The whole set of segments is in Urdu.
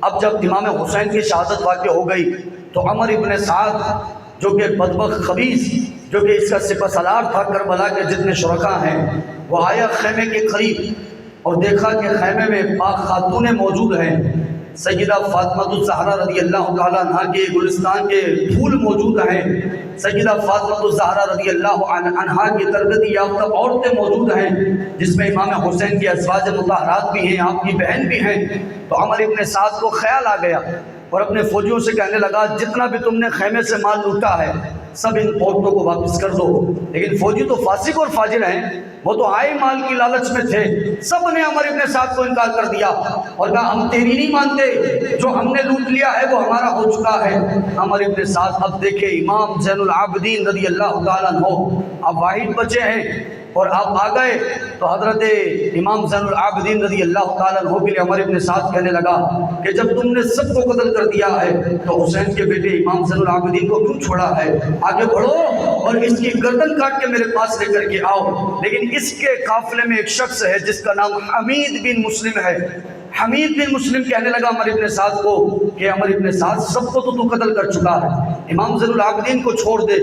اب جب امام حسین کی شہادت واقع ہو گئی تو عمر ابن سعد جو کہ بدبخت خبیث، جو کہ اس کا سپہ سالار تھا کربلا کے جتنے شرکاء ہیں، وہ آیا خیمے کے قریب اور دیکھا کہ خیمے میں پاک خاتونیں موجود ہیں، سیدہ فاطمہ الزہرا رضی اللہ تعالیٰ عنہ کے گلستان کے پھول موجود ہیں، سیدہ فاطمہ الزہرا رضی اللہ عنہا کی تربیت یافتہ عورتیں موجود ہیں، جس میں امام حسین کی ازواج مطہرات بھی ہیں، آپ کی بہن بھی ہیں۔ تو عمر ابن سعد کو خیال آ گیا اور اپنے فوجیوں سے کہنے لگا جتنا بھی تم نے خیمے سے مال لوٹا ہے سب ان عورتوں کو واپس کر دو۔ لیکن فوجی تو فاسق اور فاجر ہیں، وہ تو آئے مال کی لالچ میں تھے، سب نے عمر ابن سعد کو انکار کر دیا اور کہا ہم تیری نہیں مانتے، جو ہم نے لوٹ لیا ہے وہ ہمارا ہو چکا ہے۔ عمر ابن سعد اب دیکھے امام زین العابدین رضی اللہ تعالیٰ عنہ اب واحد بچے ہیں اور آپ آ گئے، تو حضرت امام زین العابدین رضی اللہ تعالیٰ عنہ کے لیے عمر ابن سعد کہنے لگا کہ جب تم نے سب کو قتل کر دیا ہے تو حسین کے بیٹے امام زین العابدین کو کیوں چھوڑا ہے؟ آگے بڑھو اور اس کی گردن کاٹ کے میرے پاس لے کر کے آؤ۔ لیکن اس کے قافلے میں ایک شخص ہے جس کا نام حمید بن مسلم ہے۔ حمید بن مسلم کہنے لگا عمر ابن سعد کو کہ عمر ابن سعد سب کو تو قتل کر چکا ہے، امام زین العابدین کو چھوڑ دے،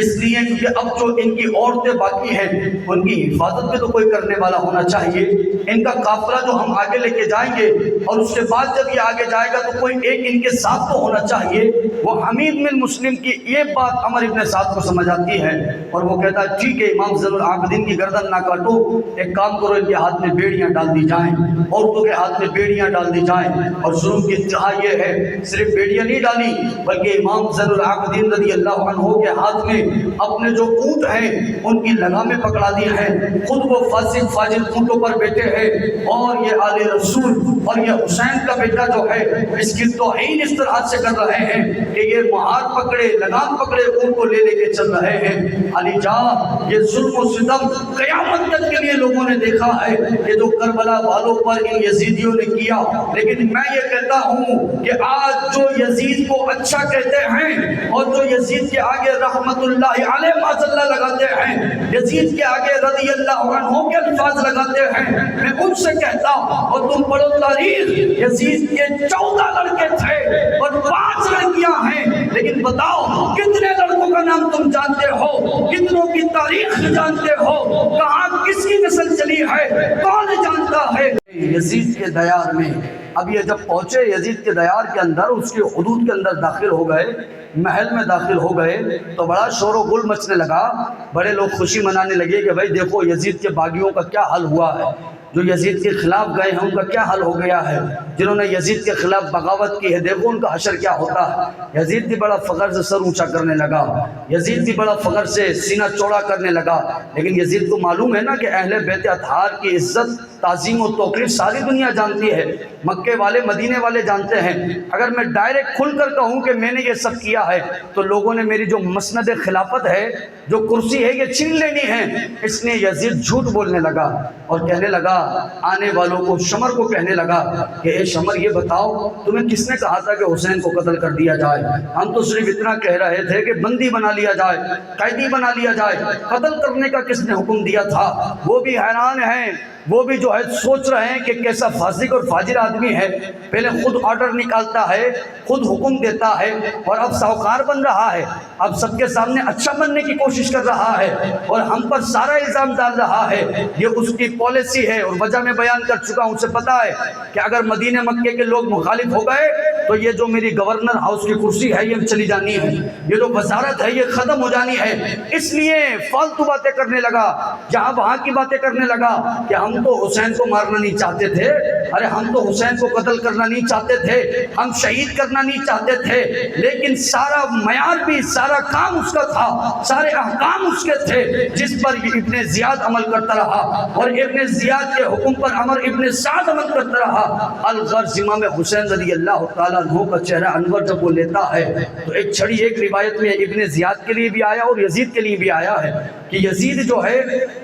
اس لیے کیونکہ اب جو ان کی عورتیں باقی ہیں ان کی حفاظت بھی تو کوئی کرنے والا ہونا چاہیے۔ ان کا قافلہ جو ہم آگے لے کے جائیں گے اور اس کے بعد جب یہ آگے جائے گا تو کوئی ایک ان کے ساتھ تو ہونا چاہیے۔ وہ حمید بن مسلم کی یہ بات عمر ابن سعد کو سمجھ آتی ہے اور وہ کہتا ہے ٹھیک ہے امام زین العابدین کی گردن نہ کاٹو، ایک کام کرو ان کے ہاتھ میں بیڑیاں ڈال دی جائیں، عورتوں کے ہاتھ میں بیڑیاں ڈال دی جائیں۔ اور ظلم کی انتہا یہ ہے صرف بیڑیاں نہیں ڈالی بلکہ امام زین العابدین رضی اللہ عنہ کے ہاتھ میں اپنے جو اونٹ ہیں ان کی لگامیں پکڑا دی ہیں، خود وہ فاسق فاجر اونٹوں پر بیٹھے ہیں اور یہ آل رسول اور یہ حسین کا بیٹا جو ہے اس کی توہین اس طرح سے کر رہے ہیں کہ یہ مہار پکڑے لگام پکڑے اونٹ کو لے کے چل رہے ہیں۔ علی جا یہ ظلم و ستم قیامت تک کے لیے لوگوں نے دیکھا ہے کہ جو کربلا والوں پر ان یزیدیوں نے کیا، لیکن میں یہ کہتا ہوں کہ آج جو یزید کو اچھا کہتے ہیں اور جو یزید کے آگے رحمت اللہ علیہ معذلہ لگاتے ہیں، یزید کے آگے رضی اللہ عنہ کے الفاظ لگاتے ہیں، میں ان سے کہتا ہوں اور تم پڑھو تاریخ، یزید کے 14 لڑکے تھے اور 5 لڑکیاں ہیں، لیکن بتاؤ کتنے لڑکوں کا نام تم جانتے ہو، کتنوں کی تاریخ جانتے ہو، کہاں کس کی نسل چلی ہے، کون جانتا ہے؟ یزید کے دیار میں اب یہ جب پہنچے یزید کے دیار کے اندر، اس کے حدود کے اندر داخل ہو گئے، محل میں داخل ہو گئے تو بڑا شور و گل مچنے لگا، بڑے لوگ خوشی منانے لگے کہ بھائی دیکھو یزید کے باغیوں کا کیا حل ہوا ہے، جو یزید کے خلاف گئے ہیں ان کا کیا حل ہو گیا ہے، جنہوں نے یزید کے خلاف بغاوت کی ہے دیکھو ان کا حشر کیا ہوتا ہے۔ یزید بھی بڑا فخر سے سر اونچا کرنے لگا، یزید بھی بڑا فخر سے سینہ چوڑا کرنے لگا، لیکن یزید کو معلوم ہے نا کہ اہل بیت اطہار کی عزت تعظیم و توقیر ساری دنیا جانتی ہے، مکے والے مدینے والے جانتے ہیں، اگر میں ڈائریکٹ کھل کر کہوں کہ میں نے یہ سب کیا ہے تو لوگوں نے میری جو مسند خلافت ہے، جو کرسی ہے یہ چھین لینی ہے، اس لیے یزید جھوٹ بولنے لگا اور کہنے لگا آنے والوں کو، شمر کو کہنے لگا کہ اے شمر یہ بتاؤ تمہیں کس نے کہا تھا کہ حسین کو قتل کر دیا جائے؟ ہم تو صرف اتنا کہہ رہے تھے کہ بندی بنا لیا جائے، قیدی بنا لیا جائے، قتل کرنے کا کس نے حکم دیا تھا؟ وہ بھی حیران ہیں، وہ بھی جو ہے سوچ رہے ہیں کہ کیسا فاسق اور فاجر آدمی ہے، پہلے خود آرڈر نکالتا ہے، خود حکم دیتا ہے اور اب ساہوکار بن رہا ہے، اب سب کے سامنے اچھا بننے کی کوشش کر رہا ہے اور ہم پر سارا الزام ڈال رہا ہے۔ یہ اس کی پالیسی ہے اور وجہ میں بیان کر چکا ہوں، اسے پتا ہے کہ اگر مدینہ مکے کے لوگ مخالف ہو گئے تو یہ جو میری گورنر ہاؤس کی کرسی ہے یہ چلی جانی ہے، یہ جو وزارت ہے یہ ختم ہو جانی ہے، اس لیے فالتو باتیں کرنے لگا، جہاں وہاں کی باتیں کرنے لگا کہ ہم تو حسین کو مارنا نہیں چاہتے تھے، ارے ہم تو حسین کو قتل کرنا نہیں چاہتے تھے، ہم شہید کرنا نہیں چاہتے تھے، لیکن سارا معیار بھی، سارا کام اس کا تھا، سارے احکام اس کے تھے جس پر ابن زیاد عمل کرتا رہا اور ابن زیاد کے حکم پر عمر ابن سعد عمل کرتا رہا۔ الغرض امام حسین رضی اللہ تعالیٰ عنہ کا چہرہ انور جب وہ لیتا ہے تو ایک چھڑی ایک روایت میں ابن زیاد کے لیے بھی آیا اور یزید کے لیے بھی آیا ہے کہ یزید جو ہے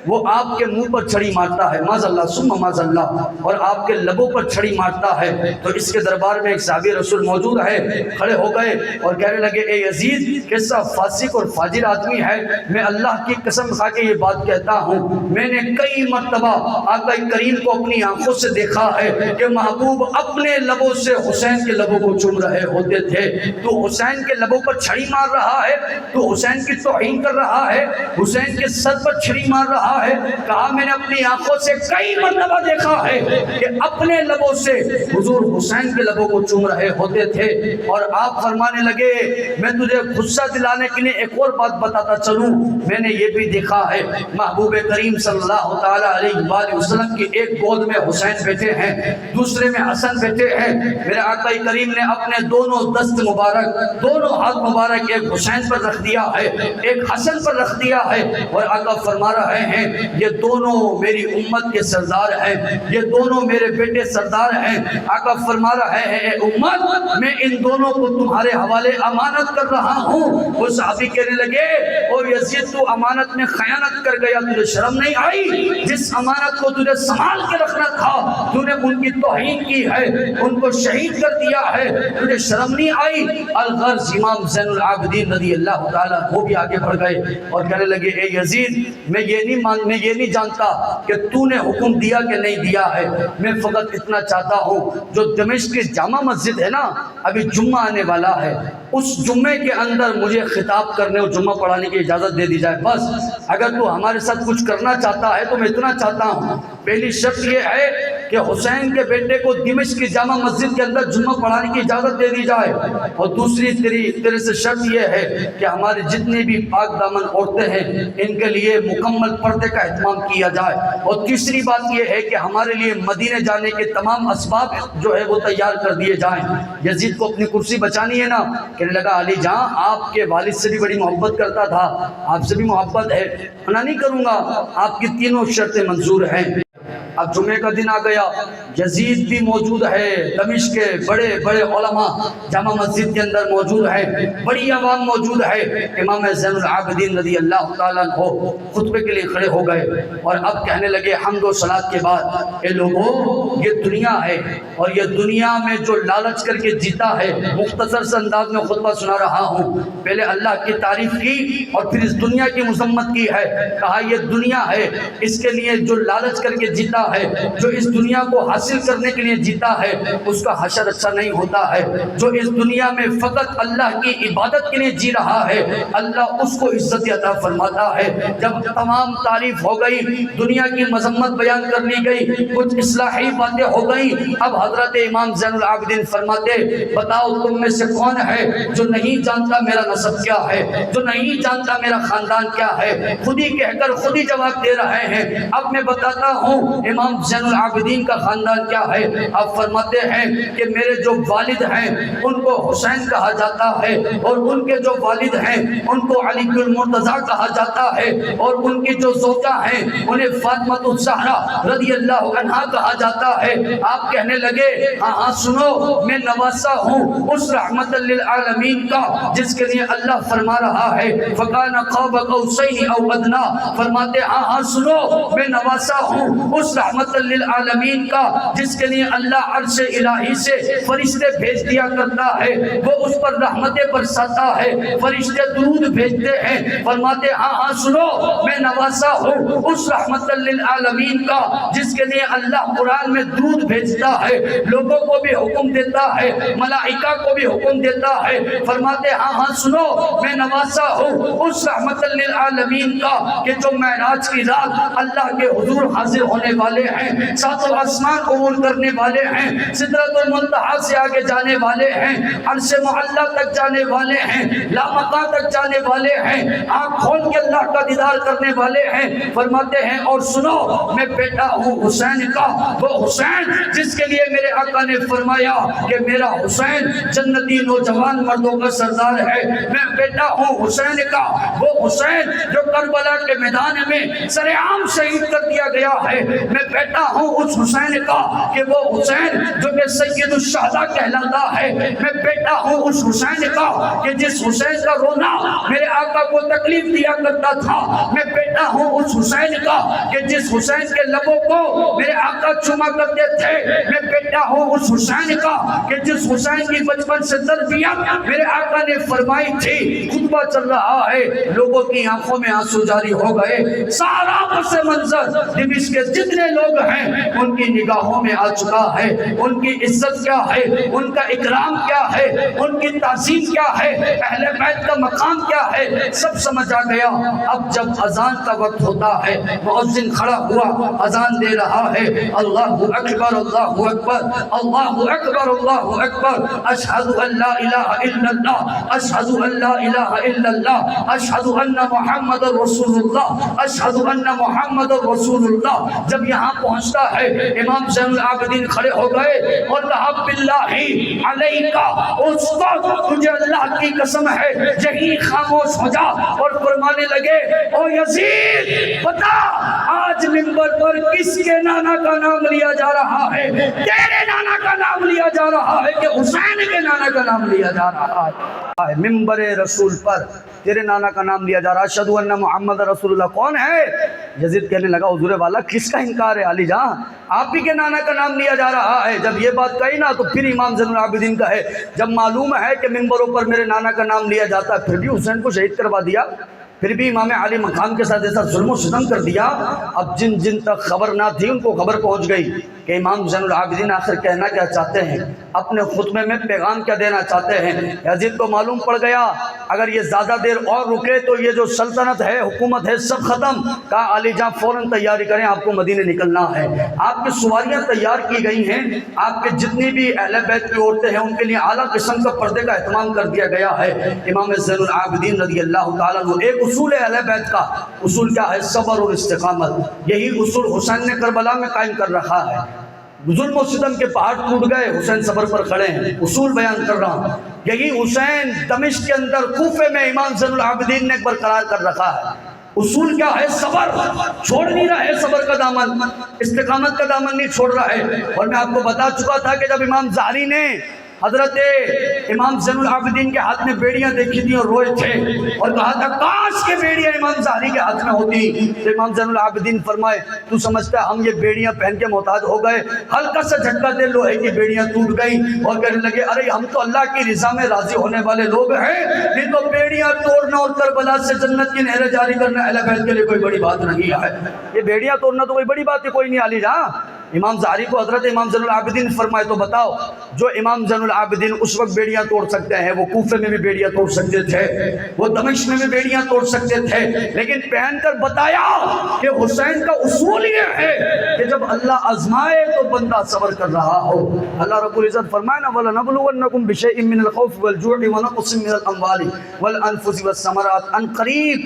وہ آپ کے منہ پر چھڑی مارتا ہے، معاذ اللہ۔ ثم مازاللہ، اور آپ کے لبوں پر چھڑی مارتا ہے۔ تو اس کے دربار میں ایک صحابی رسول موجود ہے، کھڑے ہو گئے اور کہنے لگے اے یزید کیسا فاسق اور فاجر آدمی ہے، میں اللہ کی قسم کھا کے یہ بات کہتا ہوں، میں نے کئی مرتبہ آقا کریم کو اپنی آنکھوں سے دیکھا ہے کہ محبوب اپنے لبوں سے حسین کے لبوں کو چوم رہے ہوتے تھے، تو حسین کے لبوں پر چھڑی مار رہا ہے، تو حسین کی توہین کر رہا ہے، حسین کے سر پر چھڑی مار رہا ہے۔ کہا میں نے اپنی آنکھوں سے کئی مرتبہ دیکھا ہے کہ اپنے لبوں سے حضور حسین کے لبوں کو چوم رہے ہوتے تھے۔ اور آپ فرمانے لگے میں تجھے غصہ دلانے کے لیے ایک اور بات بتاتا چلوں، میں نے یہ بھی دیکھا ہے محبوب کریم صلی اللہ تعالی علیہ وآلہ وسلم کی ایک گود میں حسین بیٹھے ہیں، دوسرے میں حسن بیٹھے ہیں، میرے آقا کریم نے اپنے دونوں دست مبارک، دونوں ہاتھ مبارک ایک حسین پر رکھ دیا ہے، ایک حسن پر رکھ دیا ہے، اور آقا فرما رہے ہیں یہ دونوں میری امت کے سردار ہیں، یہ دونوں میرے بیٹے سردار ہیں۔ آقا فرما رہے ہیں اے امت میں ان دونوں کو تمہارے حوالے امانت کر رہا ہوں۔ وہ صحابی کہنے لگے او یزید تو امانت میں خیانت کر گیا، تجھے شرم نہیں آئی؟ جس امانت کو تجھے سنبھال کے رکھنا تھا تو نے ان کی توہین کی ہے، ان کو شہید کر دیا ہے، تجھے شرم نہیں آئی؟ الغرض امام زین العابدین رضی اللہ تعالیٰ وہ بھی آگے بڑھ گئے اور کہنے لگے اے یزید میں یہ نہیں جانتا کہ تو نے حکم دیا کہ نہیں دیا ہے، میں فقط اتنا چاہتا ہوں جو دمشق کی جامع مسجد ہے نا، ابھی جمعہ آنے والا ہے، اس جمعے کے اندر مجھے خطاب کرنے اور جمعہ پڑھانے کی اجازت دے دی جائے۔ بس اگر تو ہمارے ساتھ کچھ کرنا چاہتا ہے تو میں اتنا چاہتا ہوں، پہلی شرط یہ ہے کہ حسین کے بیٹے کو دمشق کی جامع مسجد کے اندر جمعہ پڑھانے کی اجازت دے دی جائے، اور دوسری تیرے سے شرط یہ ہے کہ ہمارے جتنے بھی پاک دامن عورتیں ہیں ان کے لیے مکمل پردے کا اہتمام کیا جائے، اور تیسری بات یہ ہے کہ ہمارے لیے مدینے جانے کے تمام اسباب جو ہے وہ تیار کر دیے جائیں۔ یزید کو اپنی کرسی بچانی ہے نا، کہنے لگا علی جان آپ کے والد سے بھی بڑی محبت کرتا تھا، آپ سے بھی محبت ہے، منع نہیں کروں گا، آپ کی تینوں شرطیں منظور ہیں۔ اب جمعے کا دن آ گیا، یزید بھی موجود ہے، دمشق کے بڑے بڑے علماء جامع مسجد کے اندر موجود ہے، بڑی عوام موجود ہے۔ امام زین العابدین رضی اللہ تعالیٰ عنہ خطبے کے لیے کھڑے ہو گئے اور اب کہنے لگے حمد و صلات کے بعد اے لوگوں یہ دنیا ہے، اور یہ دنیا میں جو لالچ کر کے جیتا ہے، مختصر سے انداز میں خطبہ سنا رہا ہوں، پہلے اللہ کی تعریف کی اور پھر اس دنیا کی مذمت کی ہے، کہا یہ دنیا ہے، اس کے لیے جو لالچ کر کے جیتا ہے، جو اس دنیا کو حاصل کرنے کے لیے جیتا ہے، اس کا حشر اچھا نہیں ہوتا ہے۔ جو اس دنیا میں فقط اللہ کی عبادت کے لیے جی رہا ہے، اللہ اس کو عزت عطا فرماتا ہے۔ جب تمام تعریف ہو گئی، دنیا کی مذمت بیان کر لی گئی، کچھ اصلاحی باتیں ہو گئیں، اب حضرت امام زین العابدین فرماتے بتاؤ تم میں سے کون ہے جو نہیں جانتا میرا نسب کیا ہے، جو نہیں جانتا میرا خاندان کیا ہے؟ خود ہی کہہ کر خود ہی جواب دے رہے ہیں۔ اب میں بتاتا ہوں امام زین العابدین کا خاندان کیا ہے۔ آپ فرماتے ہیں کہ میرے جو والد ہیں ان کو حسین کہا جاتا ہے، اور ان کے جو والد ہیں ان کو علی المرتضیٰ کہا جاتا ہے، اور ان کی جو زوجہ ہیں انہیں فاطمہ الزہرا رضی اللہ عنہا کہا جاتا ہے۔ آپ کہنے لگے ہاں سنو میں نواسا ہوں اس رحمت للعالمین کا جس کے لیے اللہ فرما رہا ہے فَقَانَ قَابَ قَوْسَيْنِ أَوْ أَدْنَىٰ، فرماتے ہاں سنو میں نواسا ہوں اس رحمت للعالمین کا جس کے لیے اللہ عرش الہی سے فرشتے بھیج دیا کرتا ہے، وہ اس پر رحمتیں برساتا ہے، فرشتے درود بھیجتے ہیں۔ فرماتے ہاں سنو میں نواسا ہوں اس رحمت للعالمین کا جس کے لیے اللہ قرآن میں درود بھیجتا ہے، لوگوں کو بھی حکم دیتا ہے، ملائکہ کو بھی حکم دیتا ہے۔ فرماتے ہاں سنو میں نواسا ہوں اس رحمت للعالمین کا کہ جو معراج کی رات اللہ کے حضور حاضر ہونے والے ہیں، ساتوں آسمان عبور کرنے والے ہیں، سدرۃ المنتہا سے آگے جانے والے ہیں، عرش معلیٰ تک جانے والے ہیں، لامکاں تک جانے والے ہیں، آنکھ کھول کے اللہ کا دیدار کرنے والے ہیں۔ فرماتے ہیں اور سنو میں بیٹا ہوں حسین کا، وہ حسین جس کے لیے میرے آقا نے فرمایا کہ میرا حسین جنتی نوجوان مردوں کا سردار ہے، میں بیٹا ہوں حسین کا، وہ حسین جو کربلا کے میدان میں سر عام شہید کر دیا گیا ہے، میں بیٹا ہوں اس حسین کا کہ وہ حسین جو کہ یہ سید الشہداء کہلاتا ہے۔ میں بیٹا ہوں اس حسین کا کہ جس حسین کا رونا میرے آقا کو تکلیف دیا کرتا تھا۔ میں بیٹا ہوں اس حسین کا کہ جس حسین کے لبوں کو میرے آقا چوما کرتے تھے۔ میں بیٹا ہوں اس حسین کا کہ جس حسین کی بچپن سے تربیت میرے آقا نے فرمائی تھی۔ خطبہ چل رہا ہے، لوگوں کی آنکھوں میں آنسو جاری ہو گئے، سارا پس منظر دمشق کے جتنے لوگ ہیں ان کی نگاہوں میں آ چکا ہے۔ ان کی عزت کیا ہے، ان کا اکرام کیا ہے، ان کی تعظیم کیا ہے، اہل بیت کا مقام کیا ہے، سب سمجھ آ گیا۔ اب جب اذان کا وقت ہوتا ہے، مؤذن کھڑا ہوا اذان دے رہا ہے، اللہ اکبر اللہ اکبر اللہ اکبر اللہ اکبر، اشہد ان لا الہ الا اللہ اشہد ان لا الہ الا اللہ اشہد ان محمد رسول اللہ اشہد ان محمد رسول اللہ۔ جب یہاں پہنچتا ہے امام زین العابدین کھڑے ہو گئے اور کہا باللہ علیکہ اسکت، تجھے اللہ کی قسم ہے یہی خاموش ہو جا، اور فرمانے لگے او یزید بتا آج منبر پر کس کے نانا کا نام لیا جا رہا ہے؟ تیرے نانا کا نام لیا جا رہا ہے کہ حسین کے نانا کا نام لیا جا رہا ہے؟ منبر رسول پر تیرے نانا کا نام لیا جا رہا ہے، اشہد ان محمد رسول اللہ۔ کون ہے؟ یزید کہنے لگا حضور والا کس کا انکار ہے علی جان، آپ ہی کے نانا کا نام لیا جا رہا ہے۔ جب یہ بات کہی نا تو پھر امام زین العابدین کا ہے جب معلوم ہے کہ منبروں پر میرے نانا کا نام لیا جاتا ہے پھر بھی حسین کو شہید کروا دیا، پھر بھی امام علی مقام کے ساتھ ایسا ظلم و ستم کر دیا۔ اب جن جن تک خبر نہ تھی ان کو خبر پہنچ گئی کہ امام زین العابدین آخر کہنا کیا چاہتے ہیں، اپنے خطبے میں پیغام کیا دینا چاہتے ہیں۔ یزید کو معلوم پڑ گیا اگر یہ زیادہ دیر اور رکے تو یہ جو سلطنت ہے حکومت ہے سب ختم۔ کہا علی جان فوراً تیاری کریں، آپ کو مدینے نکلنا ہے۔ آپ کی سواریاں تیار کی گئی ہیں، آپ کے جتنی بھی اہل بیت کی عورتیں ہیں ان کے لیے اعلیٰ قسم کا پردے کا اہتمام کر دیا گیا ہے۔ امام زین العابدین رضی اللہ تعالیٰ عنہ، ایک اصول ہے اہل بیت کا، اصول کیا ہے؟ صبر اور استقامت۔ یہی اصول حسین نے کربلا میں قائم کر رکھا ہے۔ ظلم و ستم کے پہاڑ ٹوٹ گئے، حسین صبر پر کھڑے ہیں، اصول بیان کر رہا ہوں۔ یہی حسین دمشق کے اندر کوفے میں امام زین العابدین نے برقرار کر رکھا ہے۔ اصول کیا ہے؟ صبر، چھوڑ نہیں رہا ہے صبر کا دامن، استقامت کا دامن نہیں چھوڑ رہا ہے۔ اور میں آپ کو بتا چکا تھا کہ جب امام زہری نے حضرت امام زین العابدین کے ہاتھ میں بیڑیاں دیکھی تھی اور روئے تھے اور کہا تھا کاش کے بیڑیاں امام زہری کے ہاتھ میں ہوتی، تو امام زین العابدین فرمائے تو سمجھتا ہے ہم یہ بیڑیاں پہن کے محتاج ہو گئے؟ ہلکا سا جھٹکا دے لوہے کی بیڑیاں ٹوٹ گئیں اور کہنے لگے ارے ہم تو اللہ کی رضا میں راضی ہونے والے لوگ ہیں، یہ تو بیڑیاں توڑنا اور کربلا سے جنت کی نہریں جاری کرنا اہل بیت کے لیے کوئی بڑی بات نہیں ہے۔ یہ بیڑیاں توڑنا تو کوئی بڑی بات ہی کوئی نہیں علی جان۔ امام زہری کو حضرت امام زین العابدین فرمائے تو بتاؤ جو امام زین العابدین اس وقت بیڑیاں توڑ سکتے ہیں، وہ کوفے میں بھی بیڑیاں توڑ سکتے تھے، وہ دمشق میں بھی بیڑیاں توڑ سکتے تھے، لیکن پہن کر بتایا کہ حسین کا اصول یہ ہے کہ جب اللہ آزمائے تو بندہ صبر کر رہا ہو۔ اللہ رب العزت فرمائے نا وَلَنَبْلُوَنَّكُمْ بِشَيْءٍ مِّنَ الْخَوْفِ وَالْجُوعِ وَنَقْصٍ مِّنَ الْأَمْوَالِ وَالْأَنفُسِ وَالثَّمَرَاتِ، ان قریب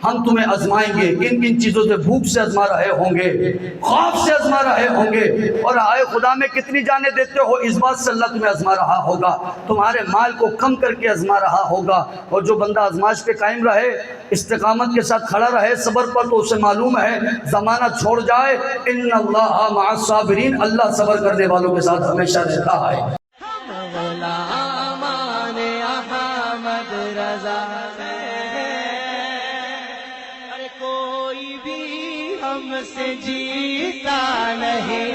ہم تمہیں آزمائیں گے۔ کن کن چیزوں سے؟ بھوک سے آزما رہے ہوں گے، خوف سے آزما رہے ہوں گے، اور آئے خدا میں کتنی جانیں دیتے ہو اس بات سے اللہ تمہیں آزما رہا ہوگا، تمہارے مال کو کم کر کے آزما رہا ہوگا۔ اور جو بندہ آزمائش پہ قائم رہے، استقامت کے ساتھ کھڑا رہے صبر پر، تو اسے معلوم ہے زمانہ چھوڑ جائے ان اللہ مع الصابرین، اللہ صبر کرنے والوں کے ساتھ ہمیشہ رہتا ہے۔ ہم سے جیتا نہیں